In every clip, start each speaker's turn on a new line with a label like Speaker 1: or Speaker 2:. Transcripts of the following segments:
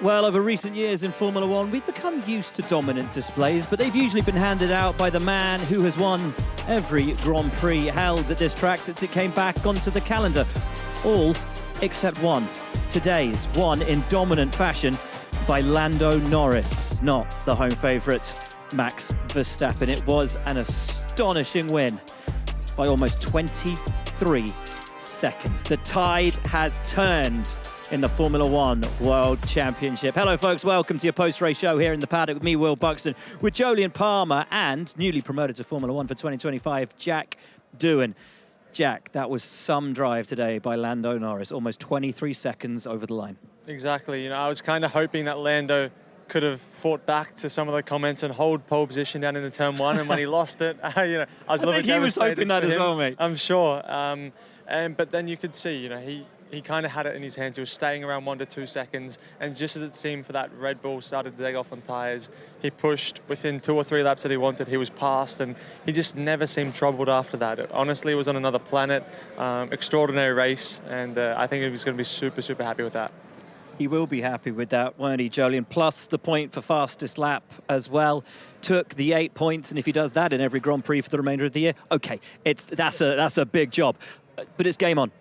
Speaker 1: Well, over recent years in Formula One, we've become used to dominant displays, but they've usually been handed out by the man who has won every Grand Prix held at this track since it came back onto the calendar. All except one. Today's won in dominant fashion by Lando Norris, not the home favourite Max Verstappen. It was an astonishing win by almost 23 seconds. The tide has turned in the Formula One World Championship. Hello, folks. Welcome to your post-race show here in the paddock with me, Will Buxton, with Jolyon Palmer and newly promoted to Formula One for 2025, Jack Doohan. Jack, that was some drive today by Lando Norris, almost 23 seconds over the line.
Speaker 2: Exactly. You know, I was kind of hoping that Lando could have fought back to some of the comments and hold pole position down in the turn one, and when he lost it, I was a little bit devastated.
Speaker 1: He was hoping that as well, mate.
Speaker 2: I'm sure. But then you could see, he kind of had it in his hands. He was staying around 1 to 2 seconds, and just as it seemed for that Red Bull started to take off on tyres, he pushed within 2 or 3 laps that he wanted. He was passed, and he just never seemed troubled after that. Honestly, it was on another planet. Extraordinary race, and I think he was going to be super, super happy with that.
Speaker 1: He will be happy with that, won't he, Jolyon? Plus the point for fastest lap as well. Took the 8 points, and if he does that in every Grand Prix for the remainder of the year, okay, that's a big job. But it's game on.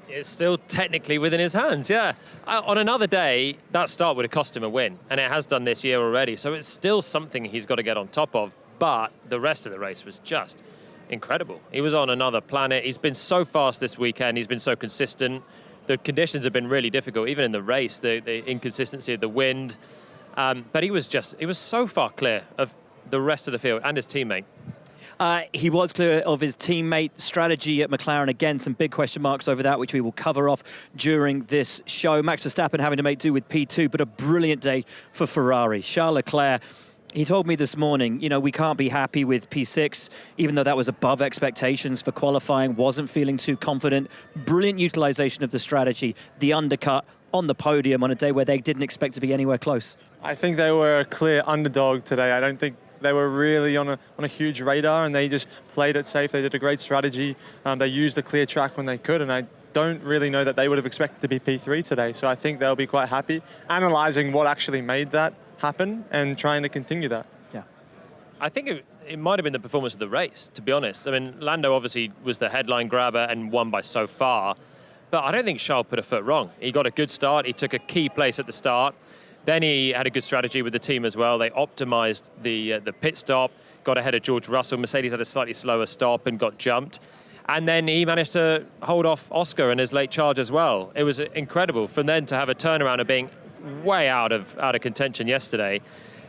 Speaker 3: It's still technically within his hands, yeah. On another day, that start would have cost him a win, and it has done this year already, so it's still something he's got to get on top of, but the rest of the race was just incredible. He was on another planet. He's been so fast this weekend. He's been so consistent. The conditions have been really difficult, even in the race, the inconsistency of the wind. But he was so far clear of the rest of the field and his teammate.
Speaker 1: He was clear of his teammate. Strategy at McLaren, again, some big question marks over that, which we will cover off during this show. Max Verstappen having to make do with P2, but a brilliant day for Ferrari. Charles Leclerc, he told me this morning, we can't be happy with P6, even though that was above expectations for qualifying, wasn't feeling too confident. Brilliant utilization of the strategy, the undercut on the podium on a day where they didn't expect to be anywhere close.
Speaker 2: I think they were a clear underdog today. I don't think they were really on a huge radar, and they just played it safe. They did a great strategy. They used the clear track when they could, and I don't really know that they would have expected to be P3 today. So I think they'll be quite happy, analysing what actually made that happen and trying to continue that.
Speaker 1: Yeah,
Speaker 3: I think it might have been the performance of the race, to be honest. I mean, Lando obviously was the headline grabber and won by so far, but I don't think Charles put a foot wrong. He got a good start. He took a key place at the start. Then he had a good strategy with the team as well. They optimised the pit stop, got ahead of George Russell. Mercedes had a slightly slower stop and got jumped. And then he managed to hold off Oscar in his late charge as well. It was incredible from then to have a turnaround of being way out of contention yesterday.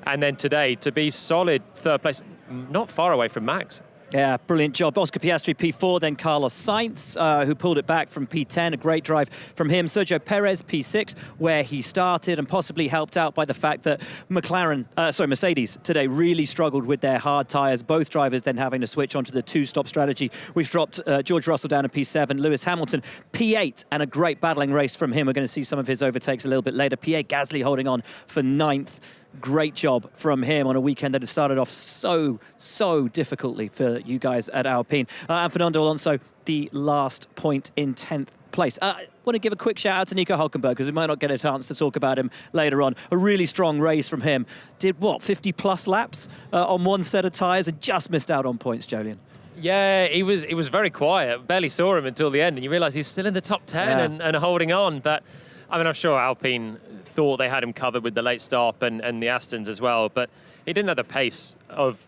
Speaker 3: And then today to be solid third place, not far away from Max.
Speaker 1: Yeah, brilliant job. Oscar Piastri, P4, then Carlos Sainz, who pulled it back from P10. A great drive from him. Sergio Perez, P6, where he started, and possibly helped out by the fact that Mercedes today really struggled with their hard tyres. Both drivers then having to switch onto the two-stop strategy, which dropped George Russell down to P7, Lewis Hamilton, P8, and a great battling race from him. We're going to see some of his overtakes a little bit later. Pierre Gasly holding on for 9th. Great job from him on a weekend that had started off so difficultly for you guys at Alpine. And Fernando Alonso, the last point in 10th place. I want to give a quick shout out to Nico Hülkenberg, because we might not get a chance to talk about him later on. A really strong race from him. Did, 50-plus laps on one set of tyres and just missed out on points, Jolyon.
Speaker 3: Yeah, he was very quiet. Barely saw him until the end, and you realise he's still in the top 10 and holding on. But I mean, I'm sure Alpine thought they had him covered with the late stop and the Astons as well, but he didn't have the pace of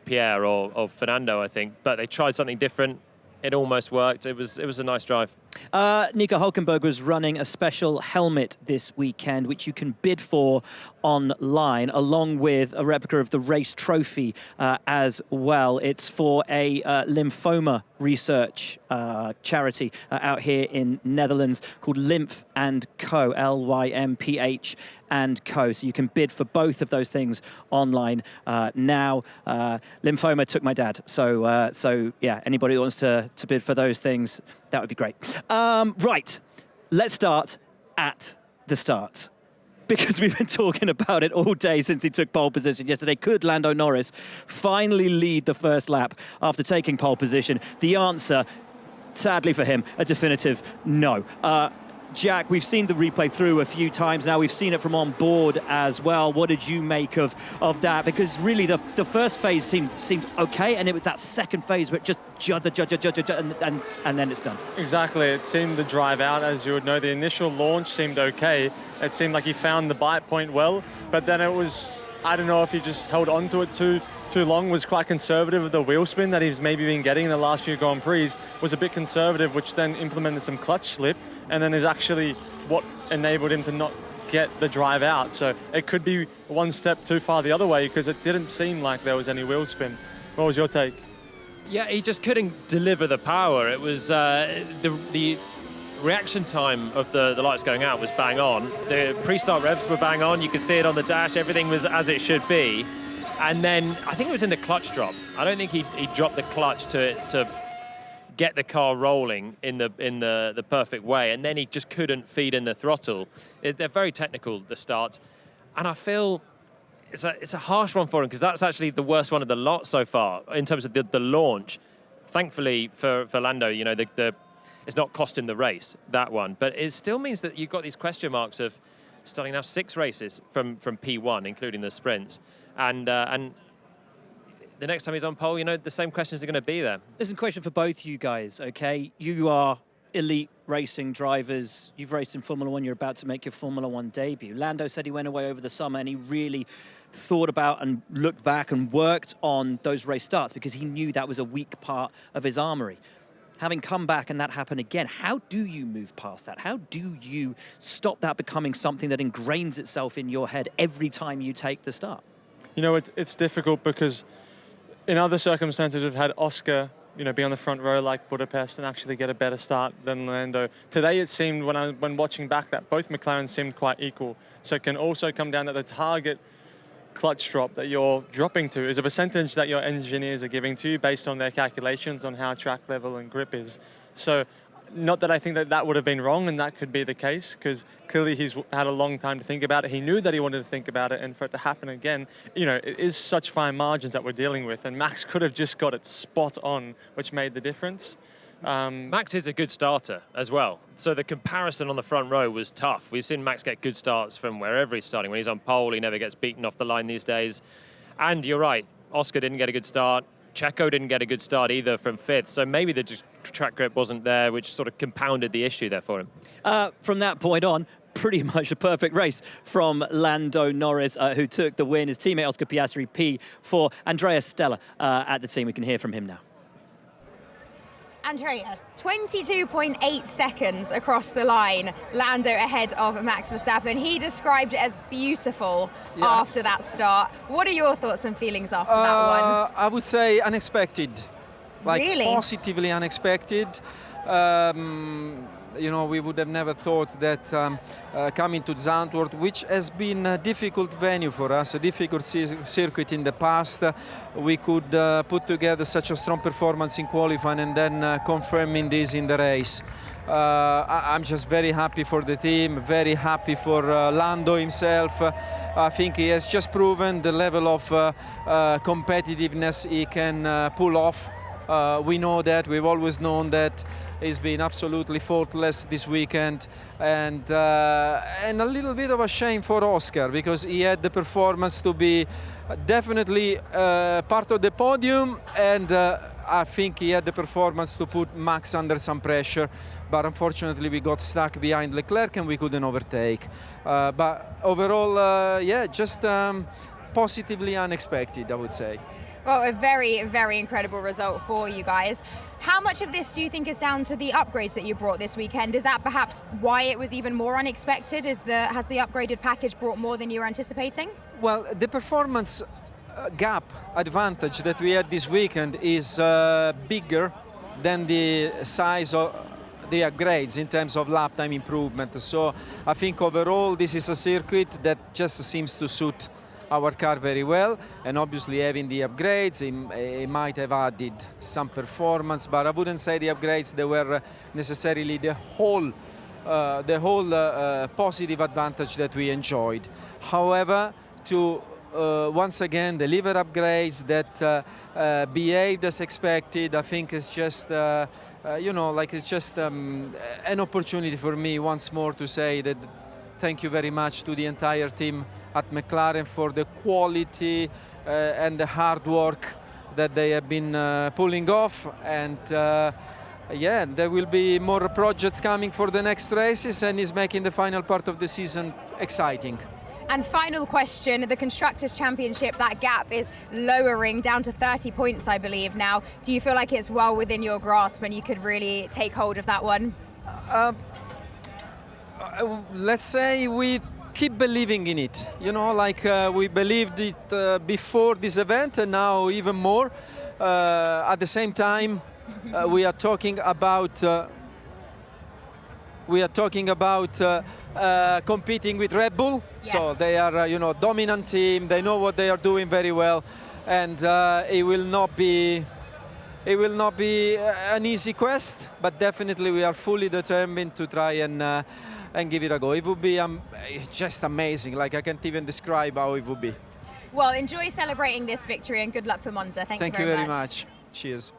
Speaker 3: Pierre or Fernando, I think. But they tried something different. It almost worked. It was a nice drive.
Speaker 1: Nico Hülkenberg was running a special helmet this weekend, which you can bid for online, along with a replica of the race trophy as well. It's for a lymphoma research charity out here in Netherlands called Lymph & Co, Lymph & Co. So you can bid for both of those things online now. Lymphoma took my dad. So yeah, anybody who wants to bid for those things, that would be great. Right, let's start at the start, because we've been talking about it all day since he took pole position yesterday. Could Lando Norris finally lead the first lap after taking pole position? The answer, sadly for him, a definitive no. Jack, we've seen the replay through a few times now. We've seen it from on board as well. What did you make of that? Because really the first phase seemed okay, and it was that second phase where it just and then it's done.
Speaker 2: Exactly. It seemed to drive out, as you would know. The initial launch seemed okay. It seemed like he found the bite point well, but then it was, I don't know if he just held on to it too long, was quite conservative with the wheel spin that he's maybe been getting in the last few Grand Prix, was a bit conservative, which then implemented some clutch slip, and then is actually what enabled him to not get the drive out. So it could be one step too far the other way, because it didn't seem like there was any wheel spin. What was your take?
Speaker 3: Yeah, he just couldn't deliver the power. It was the reaction time of the lights going out was bang on. The pre-start revs were bang on. You could see it on the dash. Everything was as it should be. And then I think it was in the clutch drop. I don't think he dropped the clutch to get the car rolling in the perfect way. And then he just couldn't feed in the throttle. They're very technical, the starts. And I feel it's a harsh one for him, because that's actually the worst one of the lot so far in terms of the launch. Thankfully for Lando, you know, it's not cost him the race, that one. But it still means that you've got these question marks of starting now 6 races from P1, including the sprints. And the next time he's on pole, you know, the same questions are going to be there.
Speaker 1: Listen, question for both you guys, okay? You are elite racing drivers. You've raced in Formula One. You're about to make your Formula One debut. Lando said he went away over the summer and he really thought about and looked back and worked on those race starts because he knew that was a weak part of his armory. Having come back and that happened again, how do you move past that? How do you stop that becoming something that ingrains itself in your head every time you take the start?
Speaker 2: You know, it's difficult because in other circumstances we've had Oscar, you know, be on the front row like Budapest and actually get a better start than Lando. Today it seemed, when watching back, that both McLaren seemed quite equal. So it can also come down to the target clutch drop that you're dropping to is a percentage that your engineers are giving to you based on their calculations on how track level and grip is. So not that I think that would have been wrong and that could be the case, because clearly he's had a long time to think about it. He knew that he wanted to think about it, and for it to happen again, you know, it is such fine margins that we're dealing with, and Max could have just got it spot on, which made the difference.
Speaker 3: Max is a good starter as well. So the comparison on the front row was tough. We've seen Max get good starts from wherever he's starting. When he's on pole, he never gets beaten off the line these days. And you're right, Oscar didn't get a good start. Checo didn't get a good start either from 5th. So maybe the track grip wasn't there, which sort of compounded the issue there for him.
Speaker 1: From that point on, pretty much a perfect race from Lando Norris, who took the win. His teammate Oscar Piastri P4. Andrea Stella at the team. We can hear from him now.
Speaker 4: Andrea, 22.8 seconds across the line, Lando ahead of Max Verstappen. He described it as beautiful after that start. What are your thoughts and feelings after that one?
Speaker 5: I would say unexpected. Like
Speaker 4: really?
Speaker 5: Positively unexpected. You know, we would have never thought that coming to Zandvoort, which has been a difficult venue for us, a difficult circuit in the past, we could put together such a strong performance in qualifying and then confirming this in the race. I'm just very happy for the team, very happy for Lando himself. I think he has just proven the level of competitiveness he can pull off. We know that, we've always known that. He's been absolutely faultless this weekend, and a little bit of a shame for Oscar, because he had the performance to be definitely part of the podium, and I think he had the performance to put Max under some pressure, but unfortunately we got stuck behind Leclerc and we couldn't overtake. But overall, yeah, just positively unexpected, I would say.
Speaker 4: Well, a very, very incredible result for you guys. How much of this do you think is down to the upgrades that you brought this weekend? Is that perhaps why it was even more unexpected? Has the upgraded package brought more than you were anticipating?
Speaker 5: Well, the performance gap advantage that we had this weekend is bigger than the size of the upgrades in terms of lap time improvement. So I think overall this is a circuit that just seems to suit our car very well, and obviously having the upgrades, it might have added some performance, but I wouldn't say the upgrades, they were necessarily the whole positive advantage that we enjoyed. However, to once again deliver upgrades that behaved as expected, I think is just you know, like it's just an opportunity for me once more to say that thank you very much to the entire team at McLaren for the quality and the hard work that they have been pulling off. And yeah, there will be more projects coming for the next races, and is making the final part of the season exciting.
Speaker 4: And final question, the Constructors' Championship, that gap is lowering down to 30 points, I believe, now. Do you feel like it's well within your grasp and you could really take hold of that one?
Speaker 5: Let's say we keep believing in it. You know, like we believed it before this event, and now even more. At the same time, we are talking about competing with Red Bull.
Speaker 4: Yes.
Speaker 5: So they are, you know, dominant team. They know what they are doing very well, and it will not be an easy quest. But definitely, we are fully determined to try and give it a go. It would be just amazing. Like, I can't even describe how it would be.
Speaker 4: Well, enjoy celebrating this victory and good luck for Monza. Thank you very much.
Speaker 5: Cheers.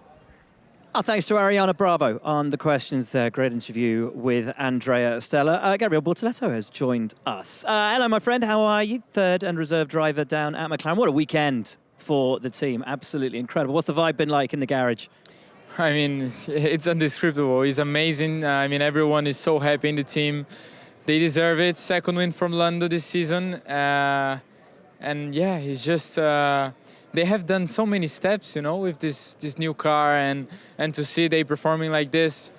Speaker 1: Thanks to Ariana Bravo on the questions there. Great interview with Andrea Stella. Gabriel Bortoletto has joined us. Hello, my friend. How are you? Third and reserve driver down at McLaren. What a weekend for the team. Absolutely incredible. What's the vibe been like in the garage?
Speaker 6: I mean, it's indescribable. It's amazing. I mean, everyone is so happy in the team. They deserve it. Second win from Lando this season. And yeah, it's just... they have done so many steps, you know, with this new car, and to see they performing like this,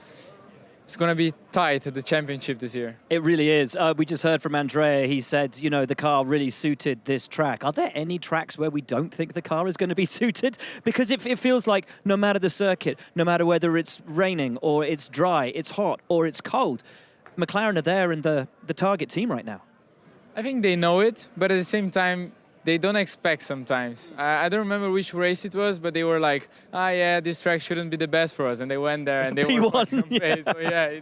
Speaker 6: it's going to be tight at the championship this year.
Speaker 1: It really is. We just heard from Andrea. He said, you know, the car really suited this track. Are there any tracks where we don't think the car is going to be suited? Because it feels like no matter the circuit, no matter whether it's raining or it's dry, it's hot or it's cold, McLaren are there in the target team right now.
Speaker 6: I think they know it, but at the same time, they don't expect sometimes. I don't remember which race it was, but they were like, yeah, this track shouldn't be the best for us. And they went there and they were fucking amazing. So yeah,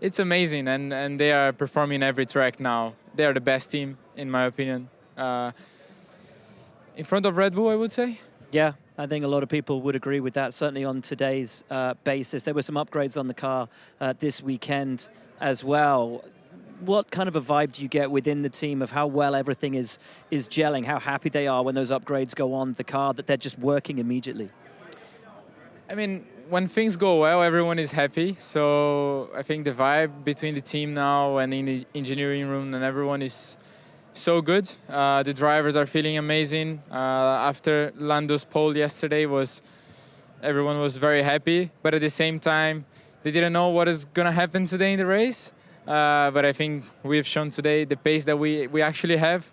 Speaker 6: it's amazing. And they are performing every track now. They are the best team, in my opinion. In front of Red Bull, I would say.
Speaker 1: Yeah, I think a lot of people would agree with that, certainly on today's basis. There were some upgrades on the car this weekend as well. What kind of a vibe do you get within the team of how well everything is gelling, how happy they are when those upgrades go on the car, that they're just working immediately?
Speaker 6: I mean, when things go well, everyone is happy. So I think the vibe between the team now and in the engineering room and everyone is so good. The drivers are feeling amazing. After Lando's pole yesterday, everyone was very happy. But at the same time, they didn't know what is going to happen today in the race. But I think we've shown today the pace that we actually have.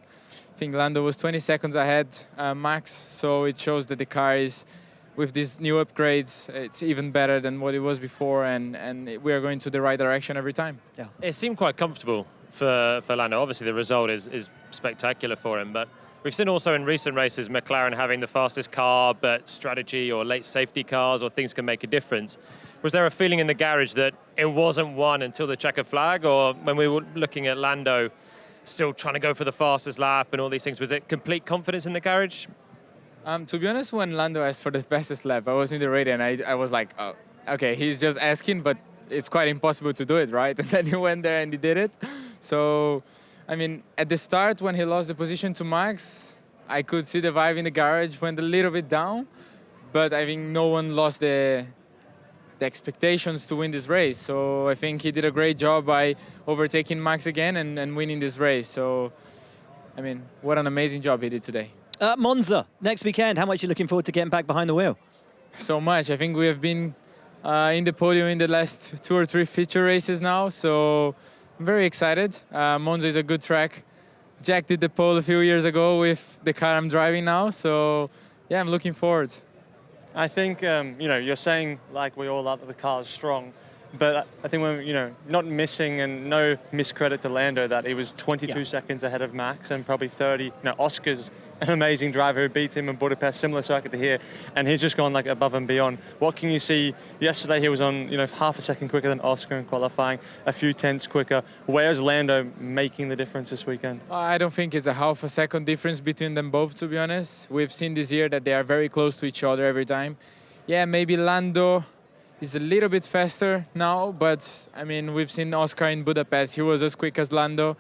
Speaker 6: I think Lando was 20 seconds ahead max, so it shows that the car is, with these new upgrades, it's even better than what it was before, and we are going to the right direction every time.
Speaker 3: Yeah, it seemed quite comfortable for Lando. Obviously, the result is spectacular for him, but we've seen also in recent races McLaren having the fastest car, but strategy or late safety cars or things can make a difference. Was there a feeling in the garage that it wasn't won until the checkered flag, or when we were looking at Lando still trying to go for the fastest lap and all these things, was it complete confidence in the garage?
Speaker 6: To be honest, when Lando asked for the fastest lap, I was in the radio and I was like, oh, okay, he's just asking, but it's quite impossible to do it, right? And then he went there and he did it. So, I mean, at the start, when he lost the position to Max, I could see the vibe in the garage went a little bit down, but I think no one lost the expectations to win this race. So I think he did a great job by overtaking Max again and winning this race. So, I mean, what an amazing job he did today.
Speaker 1: Monza, next weekend. How much are you looking forward to getting back behind the wheel?
Speaker 6: So much. I think we have been in the podium in the last 2 or 3 feature races now. So I'm very excited. Monza is a good track. Jack did the pole a few years ago with the car I'm driving now. So yeah, I'm looking forward.
Speaker 2: I think, you know, you're saying, like we all love that the car is strong, but I think when, you know, not missing and no miscredit to Lando that he was 22 seconds ahead of Max and probably 30. No, Oscar's an amazing driver who beat him in Budapest, similar circuit to here, and he's just gone like above and beyond. What can you see? Yesterday he was on, you know, half a second quicker than Oscar in qualifying, a few tenths quicker. Where's Lando making the difference this weekend?
Speaker 6: I don't think it's a half a second difference between them both, to be honest. We've seen this year that they are very close to each other every time. Yeah, maybe Lando He's a little bit faster now, but I mean, we've seen Oscar in Budapest. He was as quick as Lando.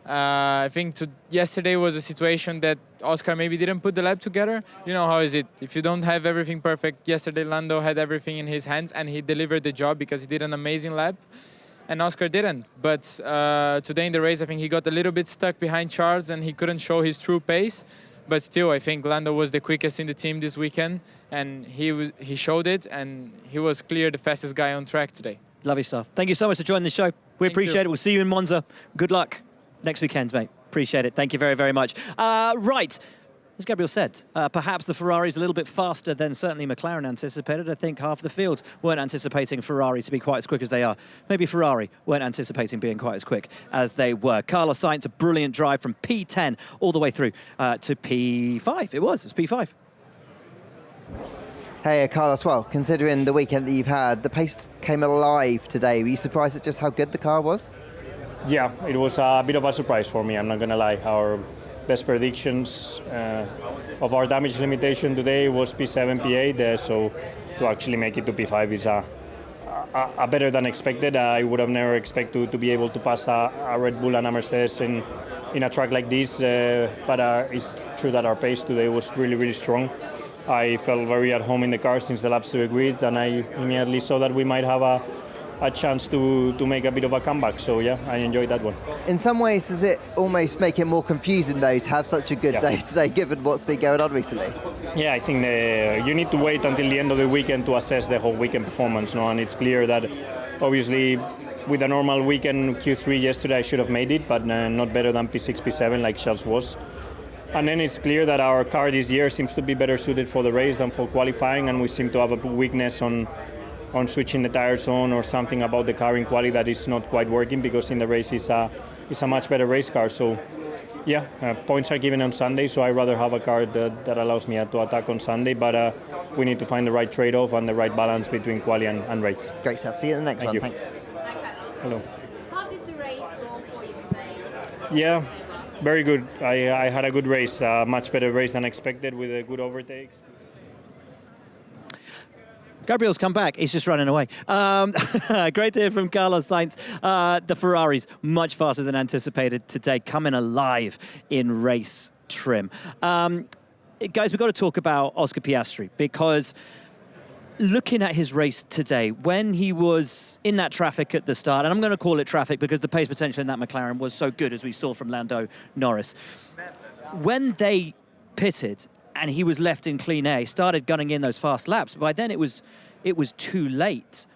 Speaker 6: I think yesterday was a situation that Oscar maybe didn't put the lap together. You know how is it? If you don't have everything perfect, yesterday Lando had everything in his hands and he delivered the job because he did an amazing lap, and Oscar didn't. But today in the race, I think he got a little bit stuck behind Charles and he couldn't show his true pace. But still, I think Lando was the quickest in the team this weekend, and he showed it, and he was clear the fastest guy on track today.
Speaker 1: Lovely stuff. Thank you so much for joining the show. We appreciate it. We'll see you in Monza. Good luck next weekend, mate. Appreciate it. Thank you very, very much. Right. As Gabriel said, perhaps the Ferrari is a little bit faster than certainly McLaren anticipated. I think half the field weren't anticipating Ferrari to be quite as quick as they are. Maybe Ferrari weren't anticipating being quite as quick as they were. Carlos Sainz, a brilliant drive from P10 all the way through to P5. It was P5.
Speaker 7: Hey, Carlos, well, considering the weekend that you've had, the pace came alive today. Were you surprised at just how good the car was?
Speaker 8: Yeah, it was a bit of a surprise for me, I'm not going to lie. Our best predictions of our damage limitation today was P7, P8, so to actually make it to P5 is a better than expected. I would have never expected to be able to pass a Red Bull and a Mercedes in a track like this, but it's true that our pace today was really, really strong. I felt very at home in the car since the laps to the grid, and I immediately saw that we might have a chance to make a bit of a comeback. So yeah, I enjoyed that one.
Speaker 7: In some ways, does it almost make it more confusing though to have such a good day today, given what's been going on recently?
Speaker 8: Yeah, I think you need to wait until the end of the weekend to assess the whole weekend performance. No, and it's clear that obviously with a normal weekend Q3 yesterday I should have made it, but not better than P6, P7 like Charles was. And then it's clear that our car this year seems to be better suited for the race than for qualifying, and we seem to have a weakness on switching the tires on or something about the car in quality that is not quite working, because in the race it's a much better race car. So yeah, points are given on Sunday, so I'd rather have a car that allows me to attack on Sunday, but we need to find the right trade-off and the right balance between quali and race.
Speaker 7: Great stuff. See you in the next one.
Speaker 8: You.
Speaker 7: Thanks.
Speaker 8: Hello.
Speaker 9: How did the race go for you today?
Speaker 8: Yeah, very good. I had a good race, a much better race than expected with good overtakes.
Speaker 1: Gabriel's come back. He's just running away. Great to hear from Carlos Sainz. The Ferraris much faster than anticipated today, coming alive in race trim. Guys, we've got to talk about Oscar Piastri, because looking at his race today, when he was in that traffic at the start, and I'm going to call it traffic because the pace potential in that McLaren was so good, as we saw from Lando Norris. When they pitted and he was left in clean air, he started gunning in those fast laps. By then it was too late.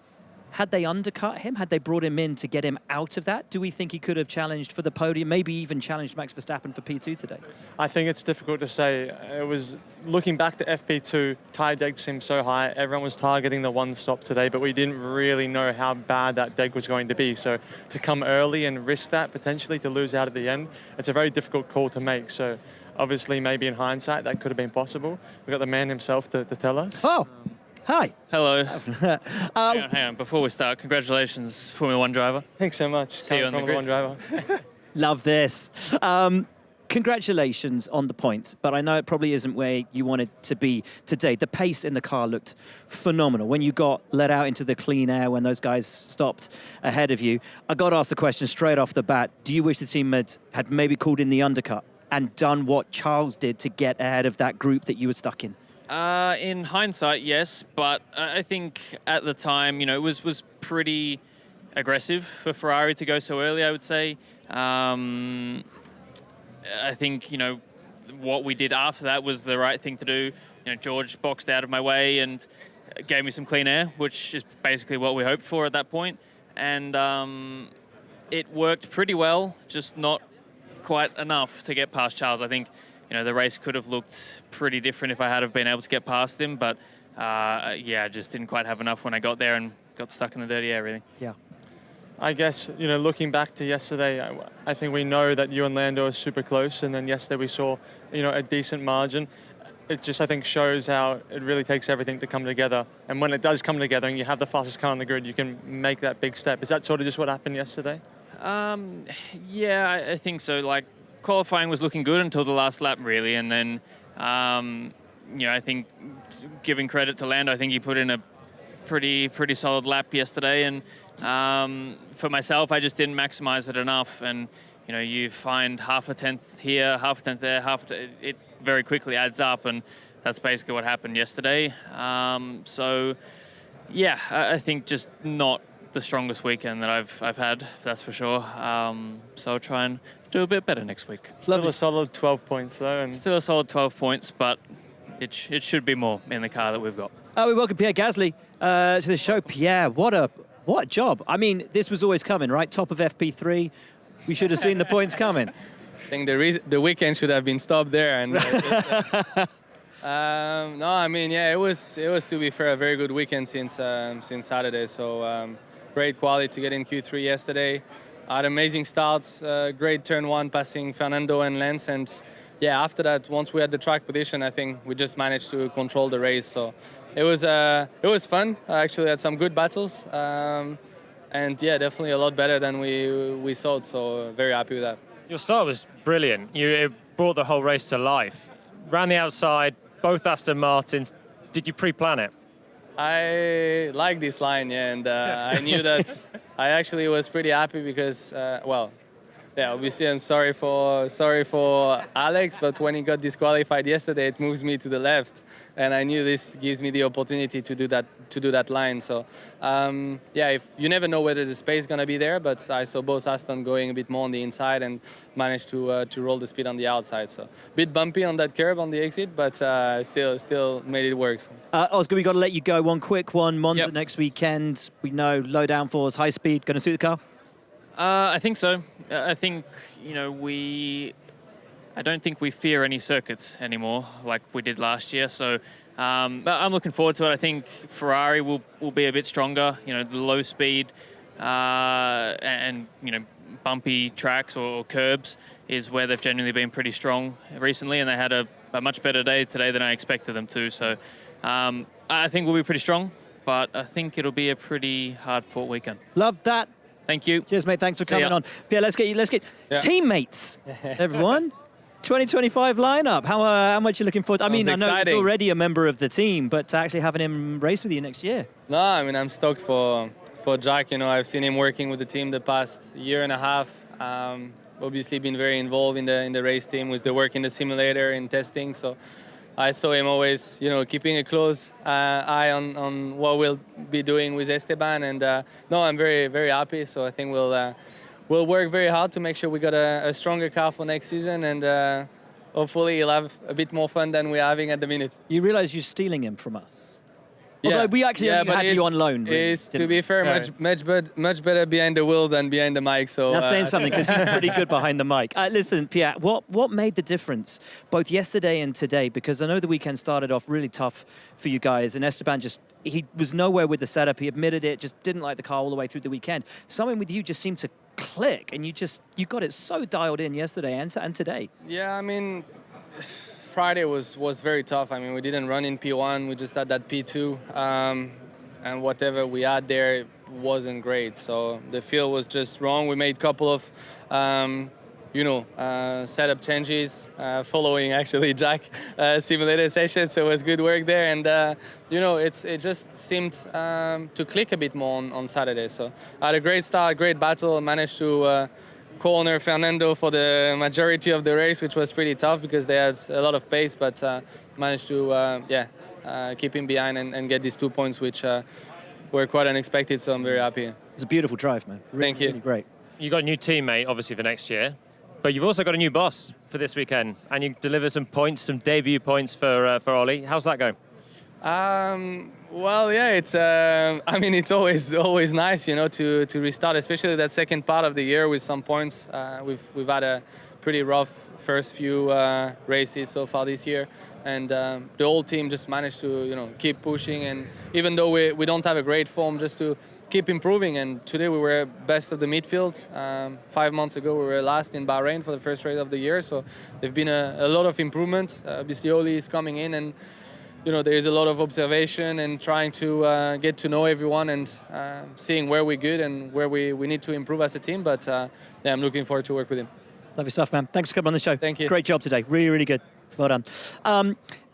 Speaker 1: Had they undercut him? Had they brought him in to get him out of that? Do we think he could have challenged for the podium, maybe even challenged Max Verstappen for P2 today?
Speaker 2: I think it's difficult to say. It was, looking back to FP2, tire deg seemed so high. Everyone was targeting the one stop today, but we didn't really know how bad that deg was going to be. So to come early and risk that, potentially to lose out at the end, it's a very difficult call to make. So obviously, maybe in hindsight, that could have been possible. We've got the man himself to tell us.
Speaker 1: Oh, hi.
Speaker 10: Hello. Hang on. Before we start, congratulations, Formula One driver.
Speaker 2: Thanks so much.
Speaker 10: See you on the
Speaker 2: Formula One driver.
Speaker 1: Love this. Congratulations on the points, but I know it probably isn't where you wanted to be today. The pace in the car looked phenomenal. When you got let out into the clean air, when those guys stopped ahead of you, I got to ask the question straight off the bat. Do you wish the team had maybe called in the undercut and done what Charles did to get ahead of that group that you were stuck in?
Speaker 10: In hindsight, yes, but I think at the time, it was pretty aggressive for Ferrari to go so early, I would say. I think, what we did after that was the right thing to do. George boxed out of my way and gave me some clean air, which is basically what we hoped for at that point. And it worked pretty well, just not quite enough to get past Charles. I think the race could have looked pretty different if I had have been able to get past him, but I just didn't quite have enough when I got there and got stuck in the dirty air, really.
Speaker 1: Yeah.
Speaker 2: I guess, looking back to yesterday, I think we know that you and Lando are super close, and then yesterday we saw, a decent margin. It just, I think, shows how it really takes everything to come together. And when it does come together and you have the fastest car on the grid, you can make that big step. Is that sort of just what happened yesterday?
Speaker 10: Yeah, I think so. Like, qualifying was looking good until the last lap, really, and then, I think giving credit to Lando, I think he put in a pretty solid lap yesterday, and for myself, I just didn't maximize it enough. And you find half a tenth here, half a tenth there, it very quickly adds up, and that's basically what happened yesterday. So, yeah, I think just not the strongest weekend that I've had, that's for sure. So I'll try and do a bit better next week.
Speaker 2: Still a solid 12 points though. And
Speaker 10: still a solid 12 points, but it should be more in the car that we've got.
Speaker 1: We welcome Pierre Gasly to the show. Pierre, what a job. I mean, this was always coming, right? Top of FP3. We should have seen the points coming.
Speaker 11: I think the weekend should have been stopped there. And no, I mean, yeah, it was to be fair a very good weekend since Saturday. So great quality to get in Q3 yesterday. Had amazing start, great turn one, passing Fernando and Lance, and yeah, after that, once we had the track position, I think we just managed to control the race. So it was fun. I actually had some good battles, and yeah, definitely a lot better than we thought. So very happy with that.
Speaker 3: Your start was brilliant. It brought the whole race to life. Ran the outside, both Aston Martins. Did you pre-plan it?
Speaker 11: I like this line, yeah, and I knew that. I actually was pretty happy because, well, yeah, obviously I'm sorry for Alex, but when he got disqualified yesterday, it moves me to the left, and I knew this gives me the opportunity to do that line. So, yeah, if you never know whether the space is gonna be there, but I saw both Aston going a bit more on the inside and managed to roll the speed on the outside. So, a bit bumpy on that curve on the exit, but still made it work. So.
Speaker 1: Oscar, we got to let you go. One quick one. Monza
Speaker 10: Yep.
Speaker 1: next weekend. We know low downforce, high speed. Going to suit the car?
Speaker 10: I think so. I think, I don't think we fear any circuits anymore like we did last year. So but I'm looking forward to it. I think Ferrari will be a bit stronger. The low speed and bumpy tracks or curbs is where they've generally been pretty strong recently, and they had a much better day today than I expected them to. So I think we'll be pretty strong, but I think it'll be a pretty hard-fought weekend.
Speaker 1: Love that.
Speaker 10: Thank you.
Speaker 1: Cheers, mate. Thanks for
Speaker 10: See
Speaker 1: coming
Speaker 10: ya.
Speaker 1: on. Pierre, let's get
Speaker 11: Yeah.
Speaker 1: teammates, everyone. 2025 lineup. How much are you looking forward to? I mean, I know he's
Speaker 11: exciting.
Speaker 1: already a member of the team, but to actually having him race with you next year.
Speaker 11: No, I mean, I'm stoked for Jack. I've seen him working with the team the past year and a half. Obviously been very involved in the race team with the work in the simulator and testing. So I saw him always, keeping a close eye on what we'll be doing with Esteban. And no, I'm very, very happy. So I think we'll work very hard to make sure we got a stronger car for next season, and hopefully he'll have a bit more fun than we're having at the minute.
Speaker 1: You realise you're stealing him from us. Although we actually only
Speaker 11: but
Speaker 1: had you on loan. Really,
Speaker 11: It's, to
Speaker 1: didn't
Speaker 11: be
Speaker 1: we?
Speaker 11: fair, much better behind the wheel than behind the mic. So
Speaker 1: That's saying something, because he's pretty good behind the mic. Listen, Pierre, what made the difference both yesterday and today? Because I know the weekend started off really tough for you guys, and Esteban he was nowhere with the setup. He admitted it, just didn't like the car all the way through the weekend. Something with you just seemed to click, and you got it so dialed in yesterday and today.
Speaker 11: Yeah, I mean, Friday was very tough. I mean, we didn't run in P1. We just had that P2. And whatever we had there wasn't great. So the field was just wrong. We made a couple of, setup changes following actually Jack simulator session. So it was good work there. And, it just seemed to click a bit more on Saturday. So I had a great start, great battle, managed to corner Fernando for the majority of the race, which was pretty tough because they had a lot of pace, but managed to, keep him behind and get these 2 points, which were quite unexpected, so I'm very happy.
Speaker 1: It's a beautiful drive, man.
Speaker 11: Thank you.
Speaker 1: Really great.
Speaker 3: You got a new teammate, obviously, for next year, but you've also got a new boss for this weekend, and you deliver some points, some debut points for Ollie. How's that going?
Speaker 11: Well, yeah, it's. It's always nice, to restart, especially that second part of the year with some points. We've had a pretty rough first few races so far this year, and the whole team just managed to keep pushing, and even though we don't have a great form, just to keep improving. And today we were best of the midfield. 5 months ago we were last in Bahrain for the first race of the year, so there've been a lot of improvement. Obviously Oli is coming in, and there is a lot of observation and trying to get to know everyone and seeing where we're good and where we need to improve as a team. But I'm looking forward to work with him.
Speaker 1: Lovely stuff, man. Thanks for coming on the show.
Speaker 11: Thank you.
Speaker 1: Great job today. Really, really good. Well done.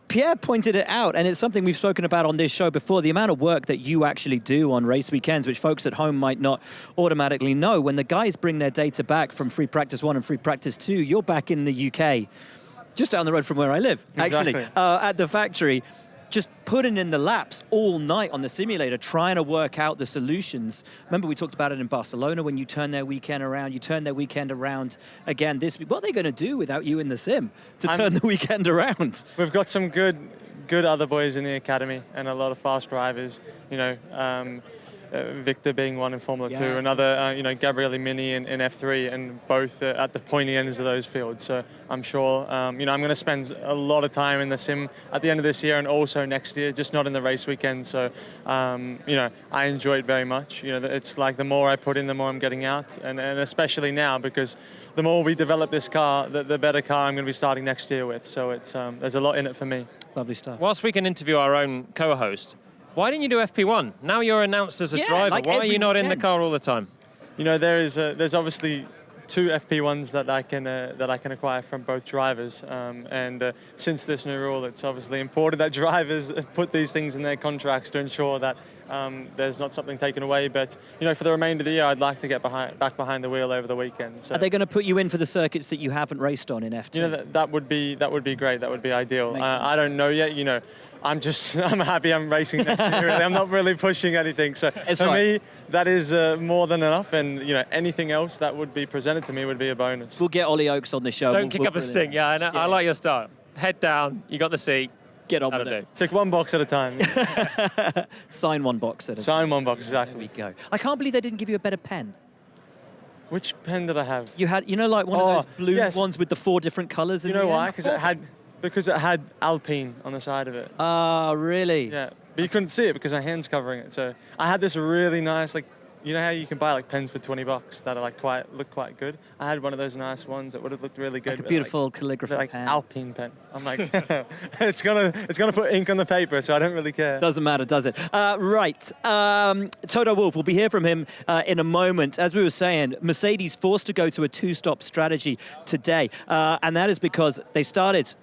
Speaker 1: Pierre pointed it out, and it's something we've spoken about on this show before, the amount of work that you actually do on race weekends, which folks at home might not automatically know. When the guys bring their data back from free practice 1 and free practice 2, you're back in the UK, just down the road from where I live, actually, at the factory, just putting in the laps all night on the simulator, trying to work out the solutions. Remember, we talked about it in Barcelona when you turn their weekend around. You turn their weekend around again this week. What are they going to do without you in the sim to turn the weekend around?
Speaker 2: We've got some good other boys in the academy and a lot of fast drivers. You know, Victor being one in Formula 2, another, you know, Gabriele Mini in F3, and both at the pointy ends of those fields. So I'm sure, you know, I'm going to spend a lot of time in the sim at the end of this year and also next year, just not in the race weekend. So, you know, I enjoy it very much. You know, it's like the more I put in, the more I'm getting out, and especially now, because the more we develop this car, the better car I'm going to be starting next year with. So it's there's a lot in it for me.
Speaker 1: Lovely stuff.
Speaker 3: Whilst we can interview our own co-host, why didn't you do FP1? Now you're announced as a driver.
Speaker 1: Like
Speaker 3: why are you not in the
Speaker 1: weekend.
Speaker 3: car all the time?
Speaker 2: You know, there's obviously 2 FP1s that I can acquire from both drivers, and since this new rule, it's obviously important that drivers put these things in their contracts to ensure that there's not something taken away. But you know, for the remainder of the year, I'd like to get back behind the wheel over the weekend. So,
Speaker 1: Are they going to put you in for the circuits that you haven't raced on in F2?
Speaker 2: you know, that would be great. That would be ideal. I don't know yet. You know, I'm happy I'm racing next year. Really. I'm not really pushing anything. So for me, that is more than enough. And you know, anything else that would be presented to me would be a bonus.
Speaker 1: We'll get Ollie Oakes on the show.
Speaker 3: Don't kick up a stink. Yeah, I know. I like your style. Head down. You got the seat.
Speaker 1: Get on with it.
Speaker 2: Take one box at a time.
Speaker 1: Sign one box at a time.
Speaker 2: Sign one box, exactly.
Speaker 1: There we go. I can't believe they didn't give you a better pen.
Speaker 2: Which pen did I have?
Speaker 1: You had, you know, like one of those blue ones with the 4 different colours.
Speaker 2: You know why? Because it had Alpine on the side of it.
Speaker 1: Ah, really?
Speaker 2: Yeah, but you couldn't see it because my hand's covering it. So I had this really nice, like, you know how you can buy like pens for $20 that are like look quite good. I had one of those nice ones that would have looked really good.
Speaker 1: Like a beautiful calligraphy
Speaker 2: like
Speaker 1: pen.
Speaker 2: Alpine pen. I'm like, it's gonna put ink on the paper, so I don't really care.
Speaker 1: Doesn't matter, does it? Right. Toto Wolff, we'll be hear from him in a moment. As we were saying, Mercedes forced to go to a 2-stop strategy today, and that is because they started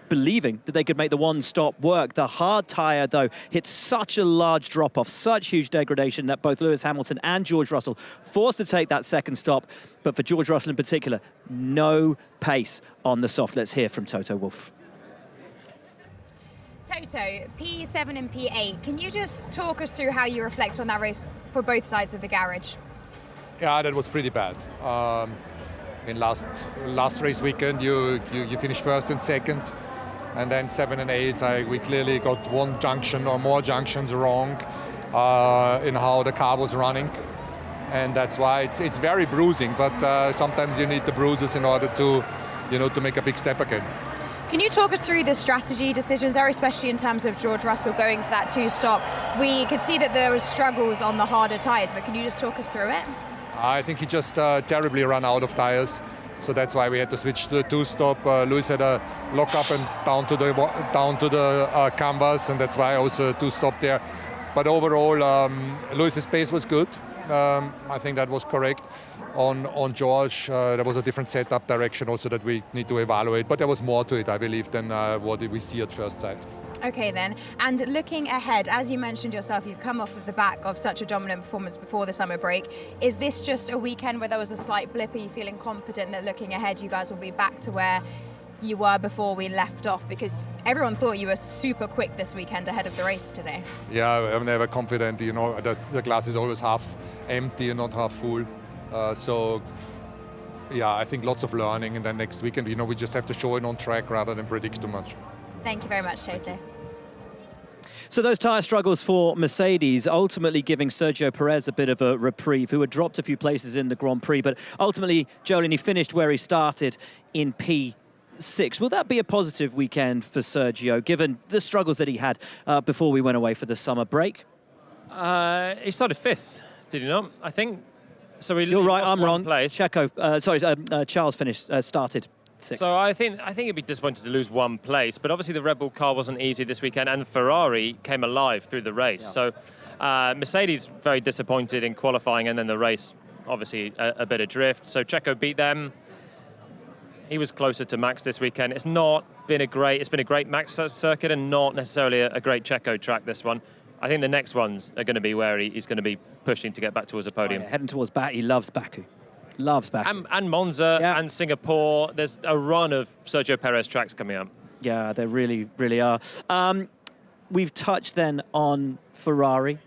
Speaker 1: believing that they could make the 1-stop work. The hard tyre, though, hit such a large drop-off, such huge degradation that both Lewis Hamilton and George Russell forced to take that second stop. But for George Russell in particular, no pace on the soft. Let's hear from Toto Wolff.
Speaker 4: Toto, P7 and P8, can you just talk us through how you reflect on that race for both sides of the garage?
Speaker 12: Yeah, that was pretty bad. In last race weekend, you finished first and second. And then 7 and 8, we clearly got one junction or more junctions wrong in how the car was running. And that's why it's very bruising, but sometimes you need the bruises in order to, you know, to make a big step again.
Speaker 4: Can you talk us through the strategy decisions there, especially in terms of George Russell going for that 2-stop? We could see that there was struggles on the harder tyres, but can you just talk us through it?
Speaker 12: I think he just terribly ran out of tyres. So that's why we had to switch to the 2-stop. Lewis had a lock up and down to the canvas, and that's why also a 2-stop there. But overall, Lewis's pace was good. I think that was correct. On George, there was a different setup direction also that we need to evaluate. But there was more to it, I believe, than what we see at first sight.
Speaker 4: Okay then, and looking ahead, as you mentioned yourself, you've come off of the back of such a dominant performance before the summer break. Is this just a weekend where there was a slight blip? Are you feeling confident that looking ahead you guys will be back to where you were before we left off? Because everyone thought you were super quick this weekend ahead of the race today.
Speaker 12: Yeah, I'm never confident, you know, the glass is always half empty and not half full. So yeah, I think lots of learning, and then next weekend, you know, we just have to show it on track rather than predict too much.
Speaker 4: Thank you very much, Toto.
Speaker 1: So those tyre struggles for Mercedes ultimately giving Sergio Perez a bit of a reprieve, who had dropped a few places in the Grand Prix, but ultimately, Jolene, he finished where he started in P6. Will that be a positive weekend for Sergio, given the struggles that he had before we went away for the summer break?
Speaker 3: He started 5th, did he not? I think. So
Speaker 1: You're right, I'm wrong.
Speaker 3: Place.
Speaker 1: Charles started 6th.
Speaker 3: So I think he'd be disappointed to lose 1 place, but obviously the Red Bull car wasn't easy this weekend, and Ferrari came alive through the race. Yeah. So Mercedes very disappointed in qualifying, and then the race, obviously a bit of drift. So Checo beat them. He was closer to Max this weekend. It's been a great Max circuit and not necessarily a great Checo track, this one. I think the next ones are going to be where he's going to be pushing to get back towards a podium.
Speaker 1: Oh, yeah, heading towards Baku. He loves Baku. Loves Baku.
Speaker 3: And Monza and Singapore. There's a run of Sergio Perez tracks coming up.
Speaker 1: Yeah, there really, really are. We've touched then on Ferrari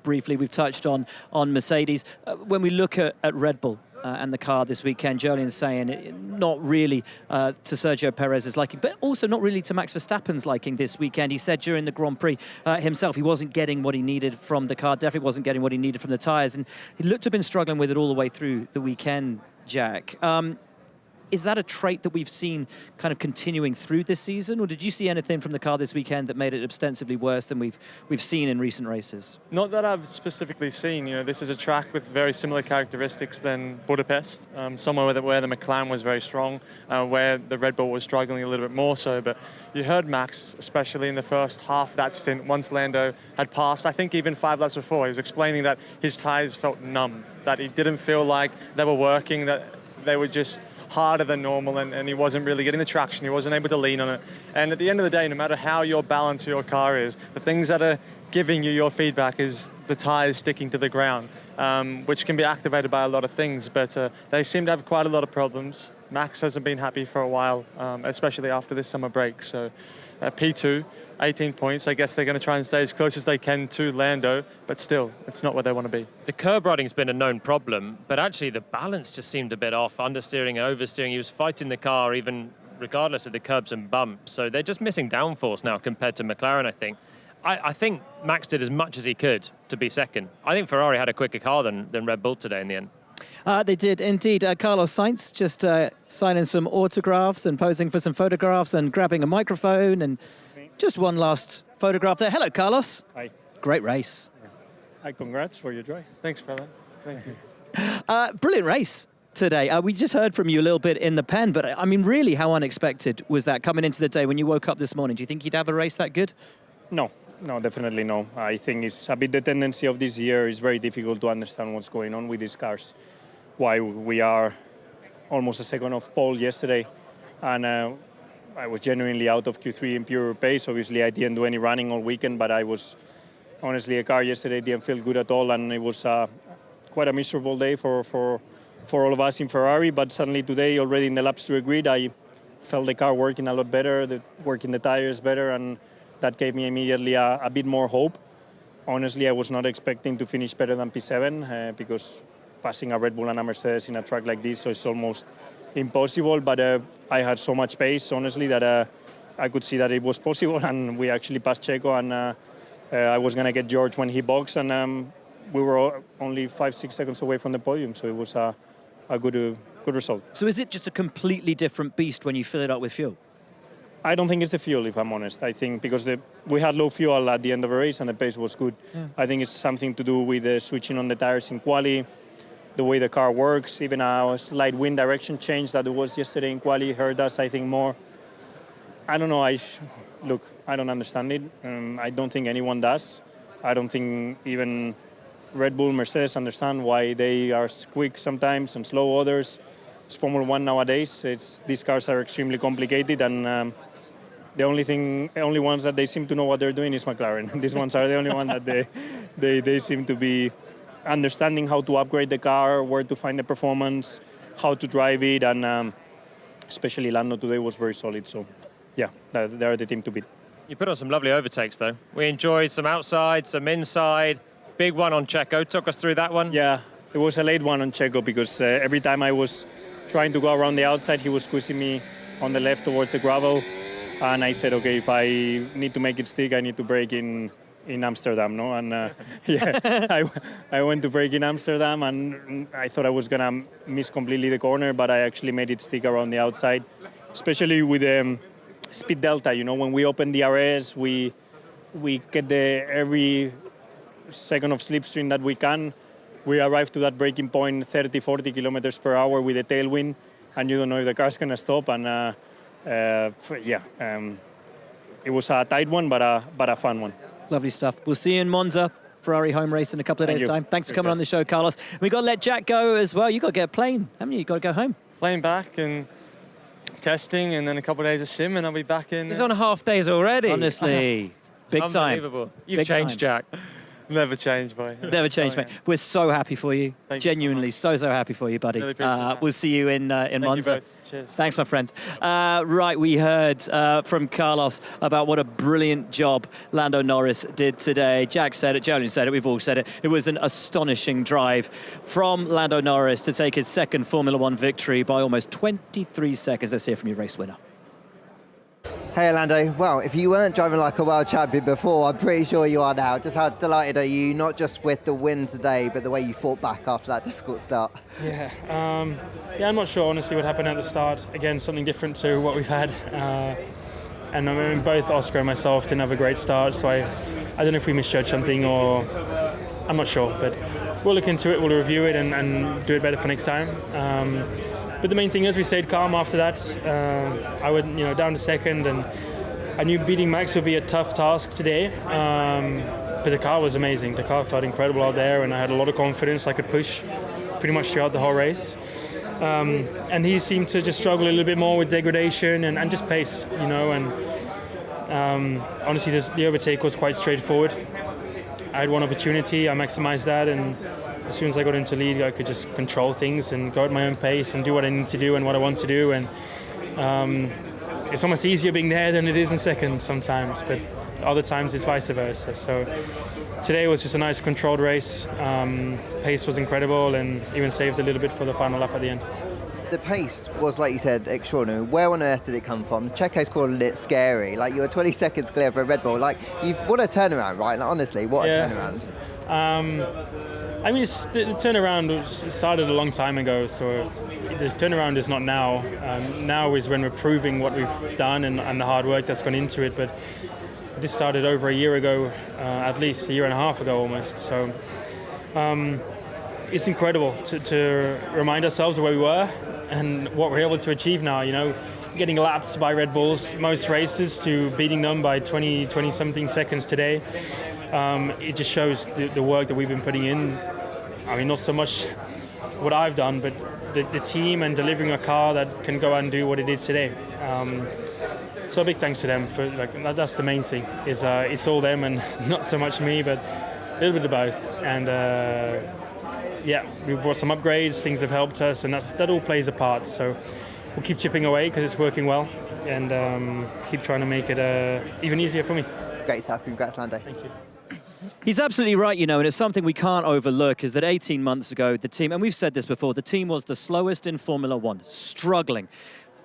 Speaker 1: briefly. We've touched on Mercedes. When we look at Red Bull and the car this weekend, Joleon's saying not really to Sergio Perez's liking, but also not really to Max Verstappen's liking this weekend. He said during the Grand Prix himself he wasn't getting what he needed from the car, definitely wasn't getting what he needed from the tyres, and he looked to have been struggling with it all the way through the weekend, Jack. Is that a trait that we've seen kind of continuing through this season, or did you see anything from the car this weekend that made it ostensibly worse than we've seen in recent races?
Speaker 2: Not that I've specifically seen. You know, this is a track with very similar characteristics than Budapest, somewhere where the McLaren was very strong, where the Red Bull was struggling a little bit more so. But you heard Max, especially in the first half of that stint, once Lando had passed, I think even 5 laps before, he was explaining that his tyres felt numb, that he didn't feel like they were working, that they were just harder than normal, and he wasn't really getting the traction, he wasn't able to lean on it. And at the end of the day, no matter how your balance of your car is, the things that are giving you your feedback is the tyres sticking to the ground, which can be activated by a lot of things, but they seem to have quite a lot of problems. Max hasn't been happy for a while, especially after this summer break. So P2, 18 points. I guess they're going to try and stay as close as they can to Lando, but still, it's not where they want to be.
Speaker 3: The curb riding's been a known problem, but actually the balance just seemed a bit off, understeering and oversteering. He was fighting the car even regardless of the curbs and bumps. So they're just missing downforce now compared to McLaren, I think. I think Max did as much as he could to be second. I think Ferrari had a quicker car than Red Bull today in the end.
Speaker 1: They did indeed. Carlos Sainz just signing some autographs and posing for some photographs and grabbing a microphone, and just one last photograph there. Hello, Carlos.
Speaker 8: Hi.
Speaker 1: Great race.
Speaker 8: Hi, congrats for your drive.
Speaker 2: Thanks, brother. Thank you.
Speaker 1: Brilliant race today. We just heard from you a little bit in the pen, but I mean, really, how unexpected was that coming into the day when you woke up this morning? Do you think you'd have a race that good?
Speaker 8: No, definitely no. I think it's a bit the tendency of this year. It's very difficult to understand what's going on with these cars. Why we are almost a second off pole yesterday, and I was genuinely out of Q3 in pure pace. Obviously, I didn't do any running all weekend, but I was honestly, a car yesterday didn't feel good at all, and it was quite a miserable day for all of us in Ferrari. But suddenly today, already in the laps to the grid, I felt the car working a lot better, working the tires better, and that gave me immediately a bit more hope. Honestly, I was not expecting to finish better than P7 because passing a Red Bull and a Mercedes in a track like this, so it's almost impossible. But I had so much pace, honestly, that I could see that it was possible, and we actually passed Checo, and I was going to get George when he boxed, and we were only 5-6 seconds away from the podium, so it was a good result.
Speaker 1: So is it just a completely different beast when you fill it up with fuel?
Speaker 8: I don't think it's the fuel, if I'm honest. I think because we had low fuel at the end of the race and the pace was good. Yeah. I think it's something to do with switching on the tires in quali, the way the car works, even a slight wind direction change that it was yesterday in quali hurt us, I think, more. I don't know. Look, I don't understand it. I don't think anyone does. I don't think even Red Bull, Mercedes understand why they are quick sometimes and slow others. It's Formula One nowadays. These cars are extremely complicated, and the only ones that they seem to know what they're doing is McLaren. These ones are the only one that they seem to be understanding how to upgrade the car, where to find the performance, how to drive it, and especially Lando today was very solid. So, yeah, they're the team to beat.
Speaker 3: You put on some lovely overtakes, though. We enjoyed some outside, some inside. Big one on Checo. Talk us through that one.
Speaker 8: Yeah, it was a late one on Checo because every time I was trying to go around the outside, he was squeezing me on the left towards the gravel. And I said, okay, if I need to make it stick, I need to brake in Amsterdam, no? And yeah, I went to brake in Amsterdam, and I thought I was gonna miss completely the corner, but I actually made it stick around the outside, especially with speed delta. You know, when we open the RS, we get every second of slipstream that we can. We arrive to that braking point 30, 40 kilometers per hour with a tailwind, and you don't know if the car's gonna stop. And it was a tight one, but a fun one.
Speaker 1: Lovely stuff. We'll see you in Monza, Ferrari home race in a couple of days' time. Thanks for coming on the show, Carlos. We've got to let Jack go as well. You've got to get a plane, haven't you? You've got to go home.
Speaker 2: Plane back, and testing and then a couple of days of sim, and I'll be back in.
Speaker 3: He's on half days already.
Speaker 1: Honestly, big time.
Speaker 3: Unbelievable. You've
Speaker 1: Big
Speaker 3: changed,
Speaker 1: time.
Speaker 3: Jack.
Speaker 2: Never changed, boy.
Speaker 1: Never changed, mate. We're so happy for you.
Speaker 2: Thank you so
Speaker 1: Genuinely,
Speaker 2: much.
Speaker 1: so happy for you, buddy.
Speaker 2: Really appreciate that.
Speaker 1: We'll see you in
Speaker 2: Thank you
Speaker 1: Monza.
Speaker 2: both. Cheers.
Speaker 1: Thanks, my friend. Right, we heard from Carlos about what a brilliant job Lando Norris did today. Jack said it, Jolyon said it, we've all said it. It was an astonishing drive from Lando Norris to take his second Formula One victory by almost 23 seconds. Let's hear from your race winner.
Speaker 7: Hey Orlando, well, if you weren't driving like a world champion before, I'm pretty sure you are now. Just how delighted are you, not just with the win today, but the way you fought back after that difficult start?
Speaker 8: Yeah, I'm not sure honestly what happened at the start. Again, something different to what we've had. And I mean, both Oscar and myself didn't have a great start, so I don't know if we misjudged something or I'm not sure, but we'll look into it, we'll review it and do it better for next time. But the main thing is we stayed calm after that. I went, down to second, and I knew beating Max would be a tough task today. But the car was amazing. The car felt incredible out there, and I had a lot of confidence. I could push pretty much throughout the whole race. And he seemed to just struggle a little bit more with degradation and just pace, And honestly, the overtake was quite straightforward. I had one opportunity, I maximized that, and as soon as I got into lead, I could just control things and go at my own pace and do what I need to do and what I want to do. And it's almost easier being there than it is in second sometimes, but other times it's vice versa. So today was just a nice controlled race. Pace was incredible and even saved a little bit for the final lap at the end.
Speaker 7: The pace was, like you said, extraordinary. Where on earth did it come from? Checo's calling it scary. Like, you were 20 seconds clear for a Red Bull. Like, what a turnaround, right? Like, honestly, what a turnaround.
Speaker 8: I mean, the turnaround started a long time ago, so the turnaround is not now. Now is when we're proving what we've done and the hard work that's gone into it. But this started over a year ago, at least a year and a half ago almost. So it's incredible to remind ourselves of where we were and what we're able to achieve now. Getting lapped by Red Bulls most races to beating them by 20-something seconds today. It just shows the work that we've been putting in. I mean, not so much what I've done, but the team and delivering a car that can go out and do what it did today. So a big thanks to them for that's the main thing. Is it's all them and not so much me, but a little bit of both. And we brought some upgrades. Things have helped us, and that all plays a part. So we'll keep chipping away because it's working well, and keep trying to make it even easier for me.
Speaker 7: Great stuff. Congrats, Lando.
Speaker 8: Thank you.
Speaker 1: He's absolutely right, and it's something we can't overlook, is that 18 months ago, the team, and we've said this before, the team was the slowest in Formula One, struggling.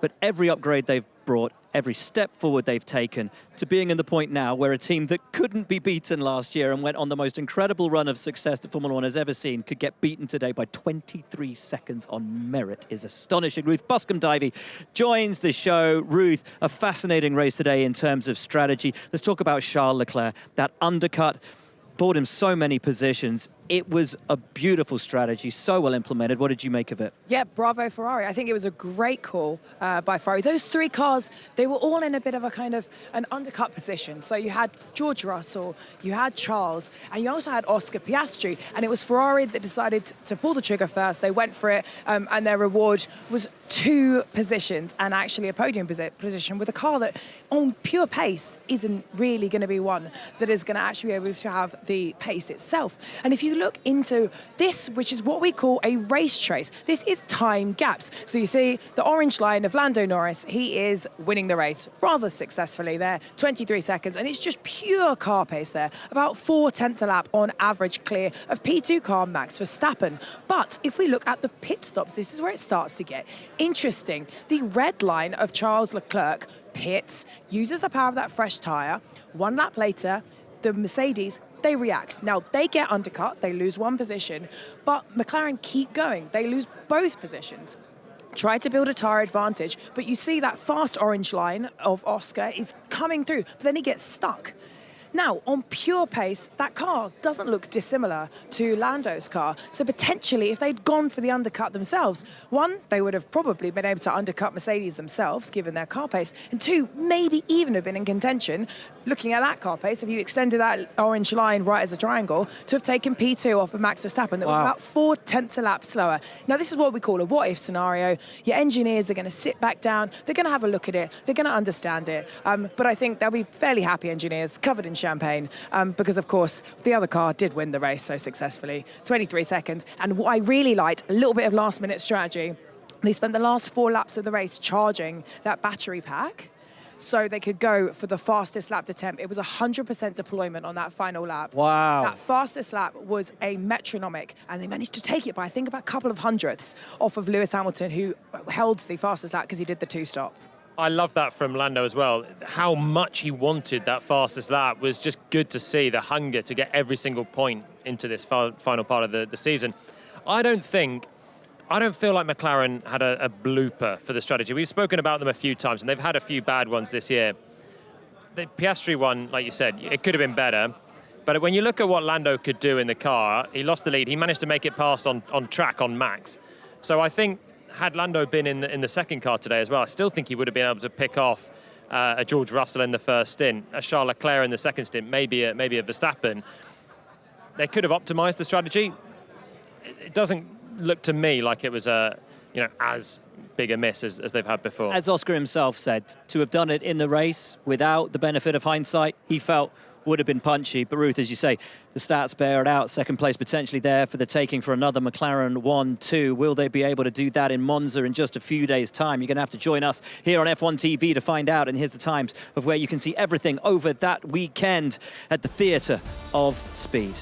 Speaker 1: But every upgrade they've brought, every step forward they've taken to being in the point now where a team that couldn't be beaten last year and went on the most incredible run of success that Formula One has ever seen could get beaten today by 23 seconds on merit is astonishing. Ruth Buscombe-Davey joins the show. Ruth, a fascinating race today in terms of strategy. Let's talk about Charles Leclerc. That undercut bought him so many positions. It was a beautiful strategy, so well implemented. What did you make of it?
Speaker 13: Yeah, bravo Ferrari. I think it was a great call by Ferrari. Those three cars, they were all in a bit of a kind of an undercut position. So you had George Russell, you had Charles, and you also had Oscar Piastri. And it was Ferrari that decided to pull the trigger first. They went for it, and their reward was 2 positions and actually a podium position with a car that on pure pace isn't really going to be one that is going to actually be able to have the pace itself. And if you look into this, which is what we call a race trace, this is time gaps. So you see the orange line of Lando Norris, he is winning the race rather successfully there, 23 seconds, and it's just pure car pace there, about 4/10 a lap on average clear of P2 car Max Verstappen. But if we look at the pit stops, this is where it starts to get interesting. The red line of Charles Leclerc pits, uses the power of that fresh tyre. 1 lap later, the Mercedes, they react. Now, they get undercut, they lose 1 position, but McLaren keep going. They lose both positions. Try to build a tyre advantage, but you see that fast orange line of Oscar is coming through, but then he gets stuck. Now, on pure pace, that car doesn't look dissimilar to Lando's car. So potentially, if they'd gone for the undercut themselves, one, they would have probably been able to undercut Mercedes themselves, given their car pace, and two, maybe even have been in contention, looking at that car pace, if you extended that orange line right as a triangle, to have taken P2 off of Max Verstappen, that was about 0.4 a lap slower. Now, this is what we call a what-if scenario. Your engineers are going to sit back down, they're going to have a look at it, they're going to understand it. But I think they'll be fairly happy engineers, covered in champagne, because, of course, the other car did win the race so successfully, 23 seconds. And what I really liked, a little bit of last-minute strategy, they spent the last 4 laps of the race charging that battery pack so they could go for the fastest lap attempt. It was 100% deployment on that final lap.
Speaker 1: Wow.
Speaker 13: That fastest lap was a metronomic, and they managed to take it by, I think, about a couple of hundredths off of Lewis Hamilton, who held the fastest lap because he did the 2-stop.
Speaker 3: I love that from Lando as well. How much he wanted that fastest lap was just good to see, the hunger to get every single point into this final part of the season. I don't feel like McLaren had a blooper for the strategy. We've spoken about them a few times, and they've had a few bad ones this year. The Piastri one, like you said, it could have been better. But when you look at what Lando could do in the car, he lost the lead. He managed to make it past on track on Max. So I think, had Lando been in the second car today as well, I still think he would have been able to pick off a George Russell in the first stint, a Charles Leclerc in the second stint, maybe a Verstappen. They could have optimized the strategy. It doesn't look to me like it was as big a miss as they've had before.
Speaker 1: As Oscar himself said, to have done it in the race without the benefit of hindsight, he felt would have been punchy. But Ruth, as you say, the stats bear it out. Second place potentially there for the taking for another McLaren 1-2. Will they be able to do that in Monza in just a few days' time? You're going to have to join us here on F1 TV to find out. And here's the times of where you can see everything over that weekend at the Theatre of Speed.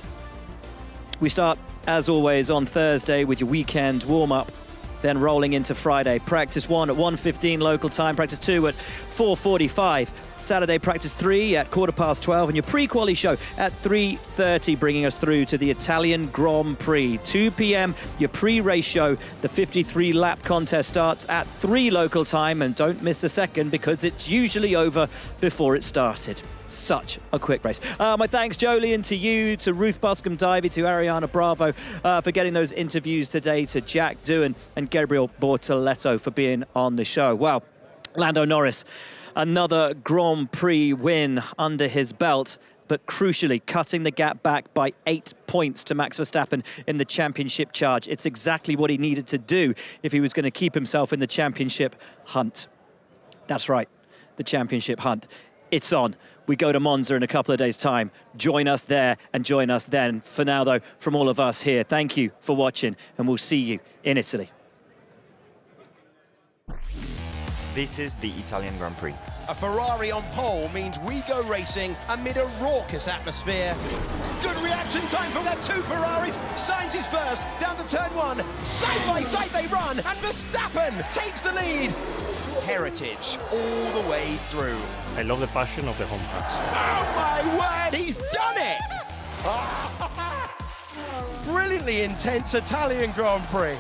Speaker 1: We start, as always, on Thursday with your weekend warm-up, then rolling into Friday. Practice 1 at 1:15 local time, practice 2 at 4:45. Saturday, practice 3 at 12:15, and your pre-quali show at 3:30, bringing us through to the Italian Grand Prix. 2 p.m, your pre-race show. The 53-lap contest starts at 3 local time, and don't miss a second because it's usually over before it started. Such a quick race. My thanks, Jolien, to you, to Ruth Buscombe-Divey, to Ariana Bravo for getting those interviews today, to Jack Doohan and Gabriel Bortoletto for being on the show. Well, Lando Norris, another Grand Prix win under his belt, but crucially cutting the gap back by 8 points to Max Verstappen in the championship charge. It's exactly what he needed to do if he was going to keep himself in the championship hunt. That's right, the championship hunt. It's on. We go to Monza in a couple of days' time. Join us there and join us then. For now, though, from all of us here, thank you for watching, and we'll see you in Italy.
Speaker 14: This is the Italian Grand Prix.
Speaker 15: A Ferrari on pole means we go racing amid a raucous atmosphere. Good reaction time from their 2 Ferraris. Sainz is first, down to turn 1. Side by side they run, and Verstappen takes the lead. Heritage all the way through.
Speaker 8: I love the passion of the home fans.
Speaker 15: Oh my word, he's done it! Brilliantly intense Italian Grand Prix.